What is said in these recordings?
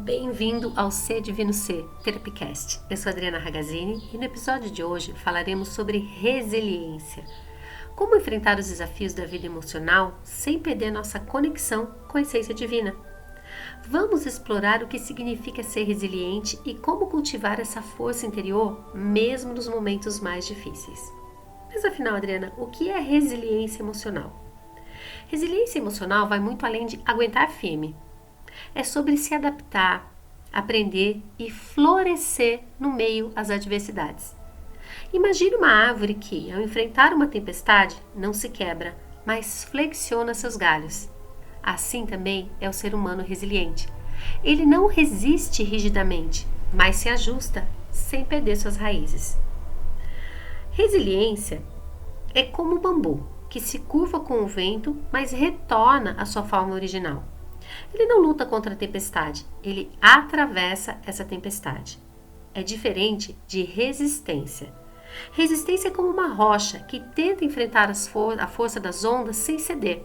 Bem-vindo ao Ser Divino Ser, Therapycast. Eu sou Adriana Ragazzini e no episódio de hoje falaremos sobre resiliência. Como enfrentar os desafios da vida emocional sem perder nossa conexão com a essência divina. Vamos explorar o que significa ser resiliente e como cultivar essa força interior mesmo nos momentos mais difíceis. Mas afinal, Adriana, o que é resiliência emocional? Resiliência emocional vai muito além de aguentar firme. É sobre se adaptar, aprender e florescer no meio às adversidades. Imagine uma árvore que, ao enfrentar uma tempestade, não se quebra, mas flexiona seus galhos. Assim também é o ser humano resiliente. Ele não resiste rigidamente, mas se ajusta sem perder suas raízes. Resiliência é como o bambu, que se curva com o vento, mas retorna à sua forma original. Ele não luta contra a tempestade, ele atravessa essa tempestade. É diferente de resistência. Resistência é como uma rocha que tenta enfrentar a força das ondas sem ceder.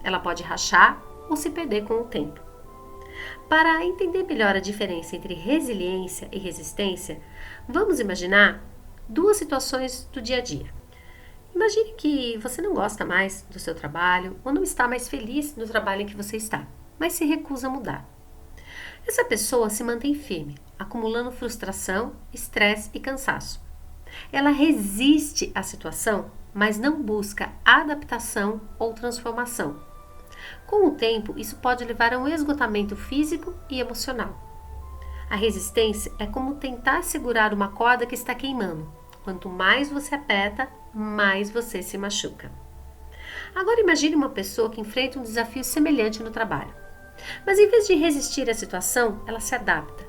Ela pode rachar ou se perder com o tempo. Para entender melhor a diferença entre resiliência e resistência, vamos imaginar duas situações do dia a dia. Imagine que você não gosta mais do seu trabalho ou não está mais feliz no trabalho em que você está, mas se recusa a mudar. Essa pessoa se mantém firme, acumulando frustração, estresse e cansaço. Ela resiste à situação, mas não busca adaptação ou transformação. Com o tempo, isso pode levar a um esgotamento físico e emocional. A resistência é como tentar segurar uma corda que está queimando. Quanto mais você aperta, mais você se machuca. Agora imagine uma pessoa que enfrenta um desafio semelhante no trabalho. Mas em vez de resistir à situação, ela se adapta.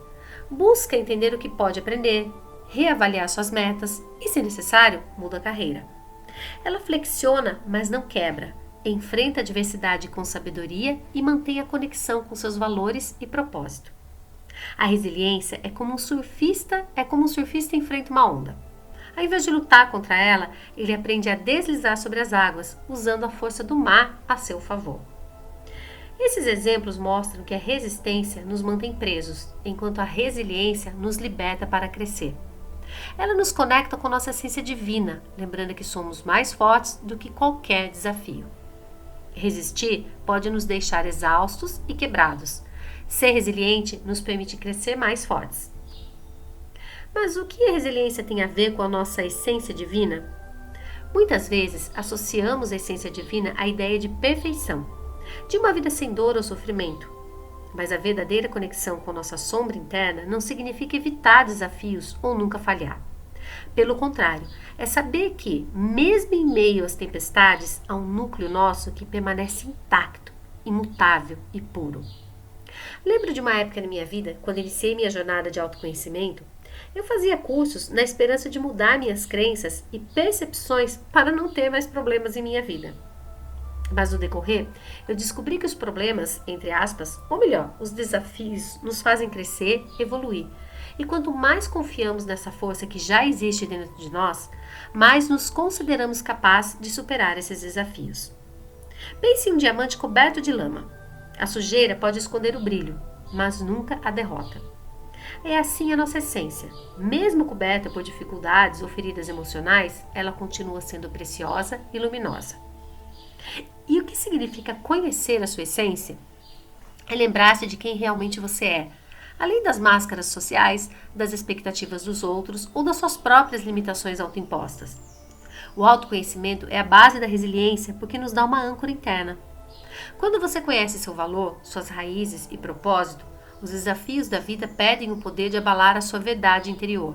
Busca entender o que pode aprender, reavaliar suas metas e, se necessário, muda a carreira. Ela flexiona, mas não quebra. Enfrenta a adversidade com sabedoria e mantém a conexão com seus valores e propósito. A resiliência é como um surfista enfrenta uma onda. Ao invés de lutar contra ela, ele aprende a deslizar sobre as águas, usando a força do mar a seu favor. Esses exemplos mostram que a resistência nos mantém presos, enquanto a resiliência nos liberta para crescer. Ela nos conecta com nossa essência divina, lembrando que somos mais fortes do que qualquer desafio. Resistir pode nos deixar exaustos e quebrados. Ser resiliente nos permite crescer mais fortes. Mas o que a resiliência tem a ver com a nossa essência divina? Muitas vezes associamos a essência divina à ideia de perfeição, de uma vida sem dor ou sofrimento. Mas a verdadeira conexão com nossa sombra interna não significa evitar desafios ou nunca falhar. Pelo contrário, é saber que, mesmo em meio às tempestades, há um núcleo nosso que permanece intacto, imutável e puro. Lembro de uma época na minha vida, quando iniciei minha jornada de autoconhecimento, eu fazia cursos na esperança de mudar minhas crenças e percepções para não ter mais problemas em minha vida. Mas no decorrer, eu descobri que os problemas, entre aspas, ou melhor, os desafios, nos fazem crescer, evoluir. E quanto mais confiamos nessa força que já existe dentro de nós, mais nos consideramos capazes de superar esses desafios. Pense em um diamante coberto de lama. A sujeira pode esconder o brilho, mas nunca a derrota. É assim a nossa essência. Mesmo coberta por dificuldades ou feridas emocionais, ela continua sendo preciosa e luminosa. E o que significa conhecer a sua essência? É lembrar-se de quem realmente você é, além das máscaras sociais, das expectativas dos outros ou das suas próprias limitações autoimpostas. O autoconhecimento é a base da resiliência porque nos dá uma âncora interna. Quando você conhece seu valor, suas raízes e propósito, os desafios da vida perdem o poder de abalar a sua verdade interior.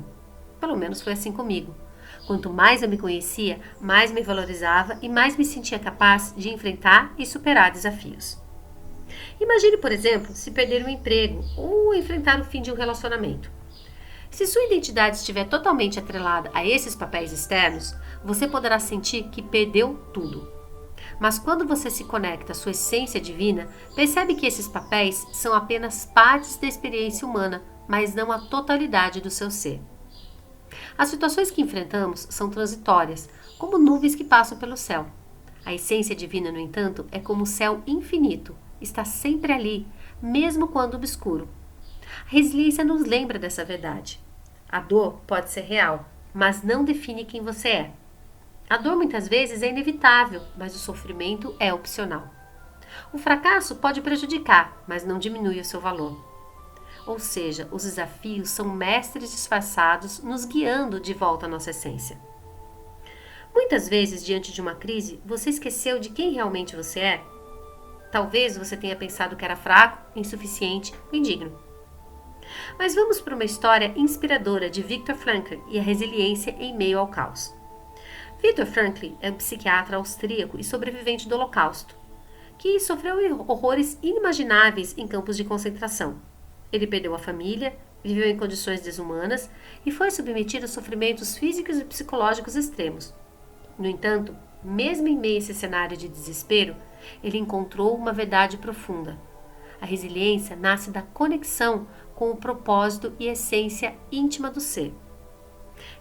Pelo menos foi assim comigo. Quanto mais eu me conhecia, mais me valorizava e mais me sentia capaz de enfrentar e superar desafios. Imagine, por exemplo, se perder um emprego ou enfrentar o fim de um relacionamento. Se sua identidade estiver totalmente atrelada a esses papéis externos, você poderá sentir que perdeu tudo. Mas quando você se conecta à sua essência divina, percebe que esses papéis são apenas partes da experiência humana, mas não a totalidade do seu ser. As situações que enfrentamos são transitórias, como nuvens que passam pelo céu. A essência divina, no entanto, é como o céu infinito, está sempre ali, mesmo quando obscuro. A resiliência nos lembra dessa verdade. A dor pode ser real, mas não define quem você é. A dor muitas vezes é inevitável, mas o sofrimento é opcional. O fracasso pode prejudicar, mas não diminui o seu valor. Ou seja, os desafios são mestres disfarçados nos guiando de volta à nossa essência. Muitas vezes, diante de uma crise, você esqueceu de quem realmente você é? Talvez você tenha pensado que era fraco, insuficiente ou indigno. Mas vamos para uma história inspiradora de Viktor Frankl e a resiliência em meio ao caos. Viktor Frankl é um psiquiatra austríaco e sobrevivente do Holocausto, que sofreu horrores inimagináveis em campos de concentração. Ele perdeu a família, viveu em condições desumanas e foi submetido a sofrimentos físicos e psicológicos extremos. No entanto, mesmo em meio a esse cenário de desespero, ele encontrou uma verdade profunda. A resiliência nasce da conexão com o propósito e essência íntima do ser.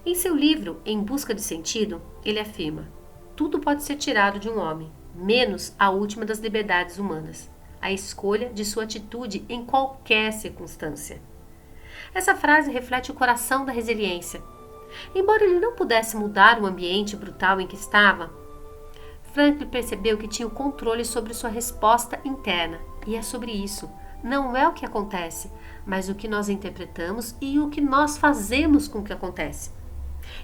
Em seu livro Em Busca de Sentido, ele afirma: tudo pode ser tirado de um homem, menos a última das liberdades humanas, a escolha de sua atitude em qualquer circunstância. Essa frase reflete o coração da resiliência. Embora ele não pudesse mudar o ambiente brutal em que estava, Frankl percebeu que tinha o controle sobre sua resposta interna, e é sobre isso. Não é o que acontece, mas o que nós interpretamos e o que nós fazemos com o que acontece.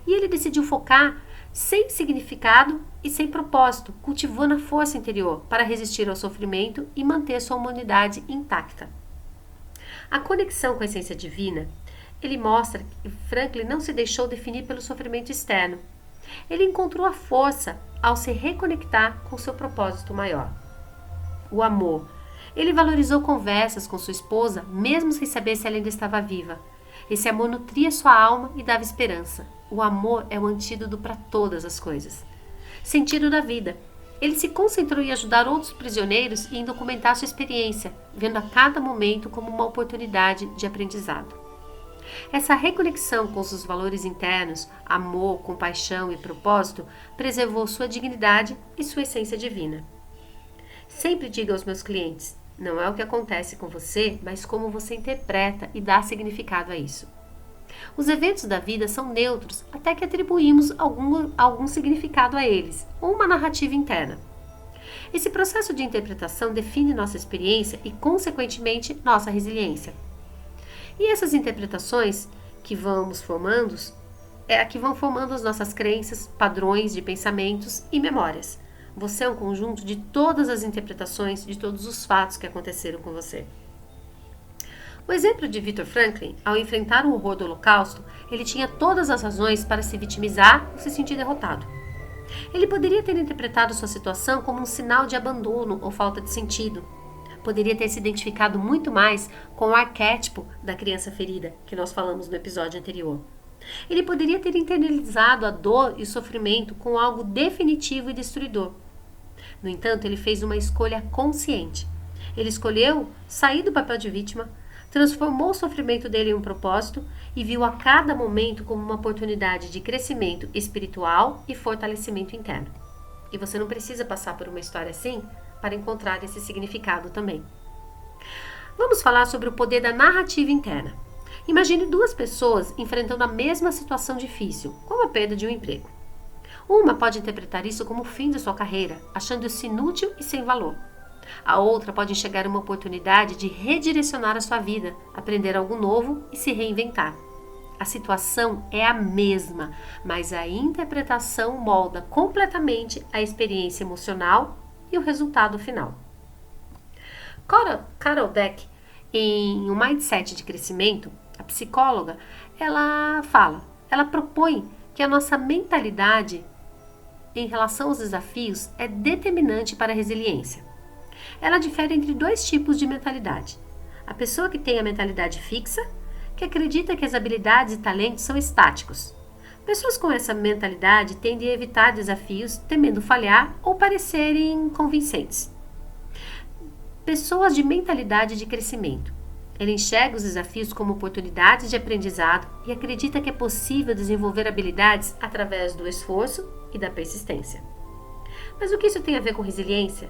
E ele decidiu focar sem significado e sem propósito, cultivando a força interior para resistir ao sofrimento e manter sua humanidade intacta. A conexão com a essência divina, ele mostra que Frankl não se deixou definir pelo sofrimento externo. Ele encontrou a força ao se reconectar com seu propósito maior. O amor. Ele valorizou conversas com sua esposa, mesmo sem saber se ela ainda estava viva. Esse amor nutria sua alma e dava esperança. O amor é o antídoto para todas as coisas. Sentido da vida. Ele se concentrou em ajudar outros prisioneiros e em documentar sua experiência, vendo a cada momento como uma oportunidade de aprendizado. Essa reconexão com seus valores internos, amor, compaixão e propósito, preservou sua dignidade e sua essência divina. Sempre digo aos meus clientes: não é o que acontece com você, mas como você interpreta e dá significado a isso. Os eventos da vida são neutros até que atribuímos algum significado a eles, ou uma narrativa interna. Esse processo de interpretação define nossa experiência e, consequentemente, nossa resiliência. E essas interpretações que vamos formando vão formando as nossas crenças, padrões de pensamentos e memórias. Você é um conjunto de todas as interpretações de todos os fatos que aconteceram com você. O exemplo de Viktor Frankl, ao enfrentar o horror do Holocausto, ele tinha todas as razões para se vitimizar ou se sentir derrotado. Ele poderia ter interpretado sua situação como um sinal de abandono ou falta de sentido. Poderia ter se identificado muito mais com o arquétipo da criança ferida, que nós falamos no episódio anterior. Ele poderia ter internalizado a dor e o sofrimento com algo definitivo e destruidor. No entanto, ele fez uma escolha consciente. Ele escolheu sair do papel de vítima, transformou o sofrimento dele em um propósito e viu a cada momento como uma oportunidade de crescimento espiritual e fortalecimento interno. E você não precisa passar por uma história assim para encontrar esse significado também. Vamos falar sobre o poder da narrativa interna. Imagine duas pessoas enfrentando a mesma situação difícil, como a perda de um emprego. Uma pode interpretar isso como o fim de sua carreira, achando isso inútil e sem valor. A outra pode enxergar uma oportunidade de redirecionar a sua vida, aprender algo novo e se reinventar. A situação é a mesma, mas a interpretação molda completamente a experiência emocional e o resultado final. Carol Dweck, em Um Mindset de Crescimento, a psicóloga, ela propõe que a nossa mentalidade em relação aos desafios é determinante para a resiliência. Ela difere entre dois tipos de mentalidade. A pessoa que tem a mentalidade fixa, que acredita que as habilidades e talentos são estáticos. Pessoas com essa mentalidade tendem a evitar desafios, temendo falhar ou parecerem convincentes. Pessoas de mentalidade de crescimento. Ela enxerga os desafios como oportunidades de aprendizado e acredita que é possível desenvolver habilidades através do esforço e da persistência. Mas o que isso tem a ver com resiliência?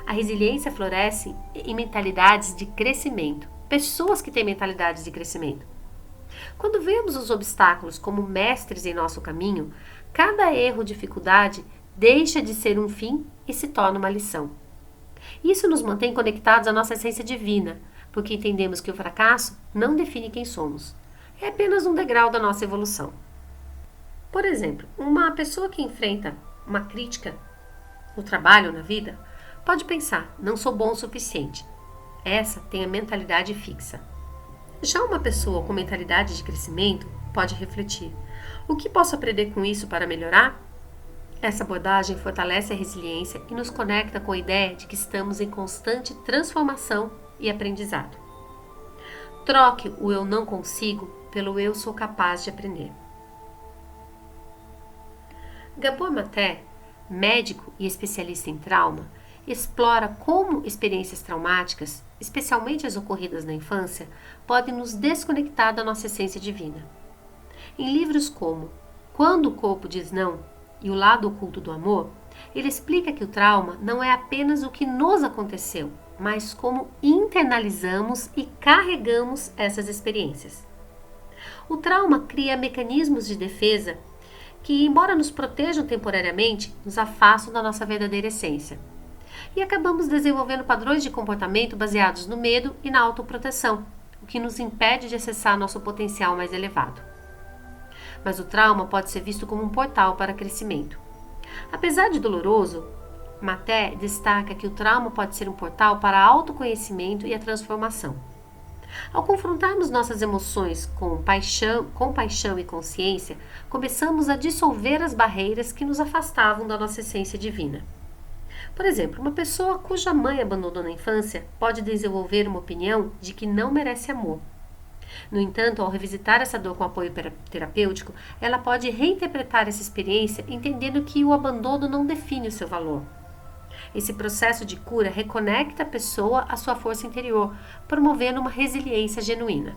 A resiliência floresce em mentalidades de crescimento, pessoas que têm mentalidades de crescimento. Quando vemos os obstáculos como mestres em nosso caminho, cada erro ou dificuldade deixa de ser um fim e se torna uma lição. Isso nos mantém conectados à nossa essência divina, porque entendemos que o fracasso não define quem somos. É apenas um degrau da nossa evolução. Por exemplo, uma pessoa que enfrenta uma crítica no trabalho ou na vida pode pensar: não sou bom o suficiente. Essa tem a mentalidade fixa. Já uma pessoa com mentalidade de crescimento pode refletir: o que posso aprender com isso para melhorar? Essa abordagem fortalece a resiliência e nos conecta com a ideia de que estamos em constante transformação e aprendizado. Troque o eu não consigo pelo eu sou capaz de aprender. Gabor Maté, médico e especialista em trauma, explora como experiências traumáticas, especialmente as ocorridas na infância, podem nos desconectar da nossa essência divina. Em livros como Quando o Corpo Diz Não e O Lado Oculto do Amor, ele explica que o trauma não é apenas o que nos aconteceu, mas como internalizamos e carregamos essas experiências. O trauma cria mecanismos de defesa que, embora nos protejam temporariamente, nos afastam da nossa verdadeira essência. E acabamos desenvolvendo padrões de comportamento baseados no medo e na autoproteção, o que nos impede de acessar nosso potencial mais elevado. Mas o trauma pode ser visto como um portal para crescimento. Apesar de doloroso, Maté destaca que o trauma pode ser um portal para autoconhecimento e a transformação. Ao confrontarmos nossas emoções com paixão e consciência, começamos a dissolver as barreiras que nos afastavam da nossa essência divina. Por exemplo, uma pessoa cuja mãe abandonou na infância pode desenvolver uma opinião de que não merece amor. No entanto, ao revisitar essa dor com apoio terapêutico, ela pode reinterpretar essa experiência entendendo que o abandono não define o seu valor. Esse processo de cura reconecta a pessoa à sua força interior, promovendo uma resiliência genuína.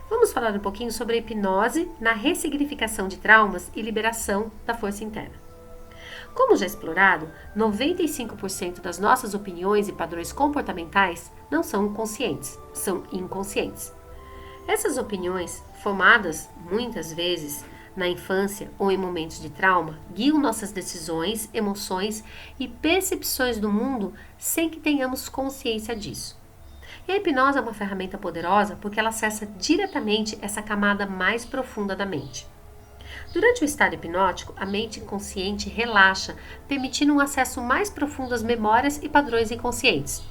Vamos falar um pouquinho sobre a hipnose na ressignificação de traumas e liberação da força interna. Como já explorado, 95% das nossas opiniões e padrões comportamentais não são conscientes, são inconscientes. Essas opiniões, formadas muitas vezes na infância ou em momentos de trauma, guiam nossas decisões, emoções e percepções do mundo sem que tenhamos consciência disso. E a hipnose é uma ferramenta poderosa porque ela acessa diretamente essa camada mais profunda da mente. Durante o estado hipnótico, a mente inconsciente relaxa, permitindo um acesso mais profundo às memórias e padrões inconscientes.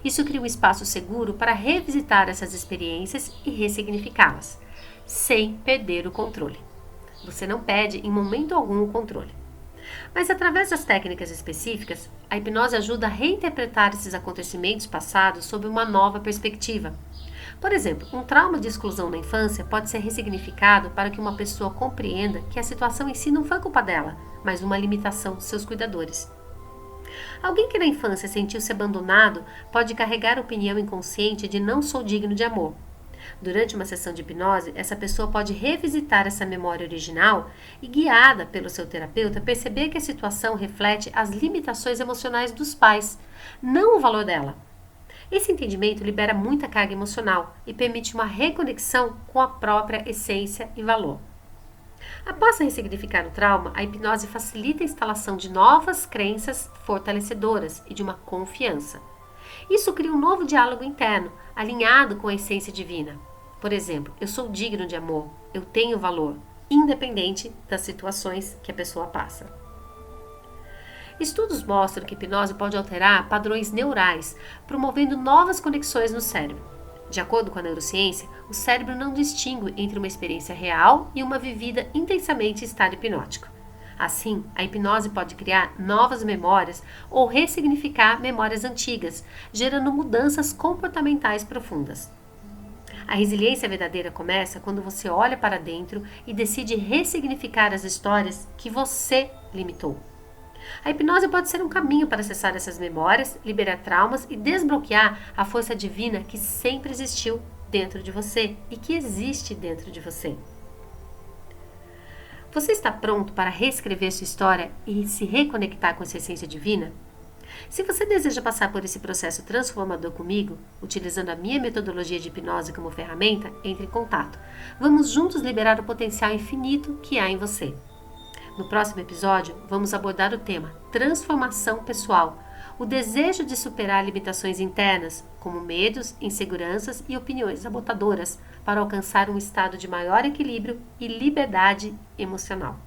Isso cria um espaço seguro para revisitar essas experiências e ressignificá-las, sem perder o controle. Você não perde em momento algum o controle. Mas através das técnicas específicas, a hipnose ajuda a reinterpretar esses acontecimentos passados sob uma nova perspectiva. Por exemplo, um trauma de exclusão na infância pode ser ressignificado para que uma pessoa compreenda que a situação em si não foi culpa dela, mas uma limitação de seus cuidadores. Alguém que na infância sentiu-se abandonado pode carregar a opinião inconsciente de não sou digno de amor. Durante uma sessão de hipnose, essa pessoa pode revisitar essa memória original e, guiada pelo seu terapeuta, perceber que a situação reflete as limitações emocionais dos pais, não o valor dela. Esse entendimento libera muita carga emocional e permite uma reconexão com a própria essência e valor. Após ressignificar o trauma, a hipnose facilita a instalação de novas crenças fortalecedoras e de uma confiança. Isso cria um novo diálogo interno, alinhado com a essência divina. Por exemplo, eu sou digno de amor, eu tenho valor, independente das situações que a pessoa passa. Estudos mostram que a hipnose pode alterar padrões neurais, promovendo novas conexões no cérebro. De acordo com a neurociência, o cérebro não distingue entre uma experiência real e uma vivida intensamente em estado hipnótico. Assim, a hipnose pode criar novas memórias ou ressignificar memórias antigas, gerando mudanças comportamentais profundas. A resiliência verdadeira começa quando você olha para dentro e decide ressignificar as histórias que você limitou. A hipnose pode ser um caminho para acessar essas memórias, liberar traumas e desbloquear a força divina que sempre existiu dentro de você e que existe dentro de você. Você está pronto para reescrever sua história e se reconectar com a sua essência divina? Se você deseja passar por esse processo transformador comigo, utilizando a minha metodologia de hipnose como ferramenta, entre em contato. Vamos juntos liberar o potencial infinito que há em você. No próximo episódio, vamos abordar o tema transformação pessoal, o desejo de superar limitações internas, como medos, inseguranças e opiniões sabotadoras, para alcançar um estado de maior equilíbrio e liberdade emocional.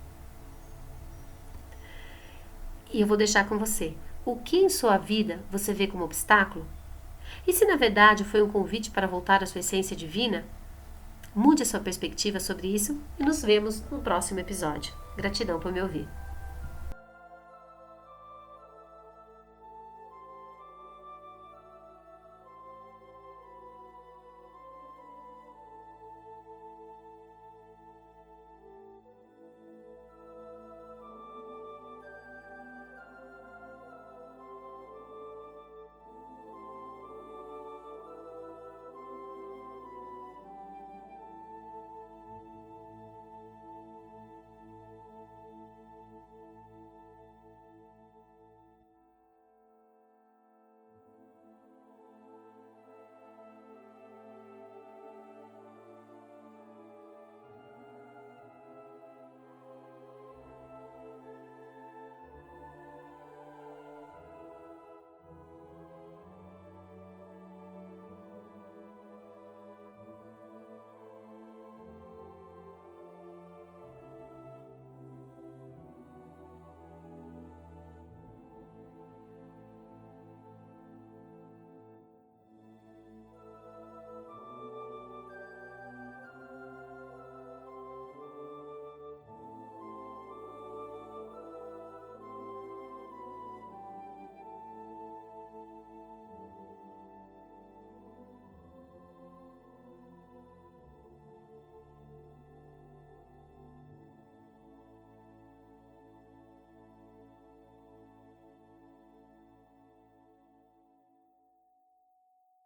E eu vou deixar com você. O que em sua vida você vê como obstáculo? E se na verdade foi um convite para voltar à sua essência divina? Mude a sua perspectiva sobre isso e nos vemos no próximo episódio. Gratidão por me ouvir.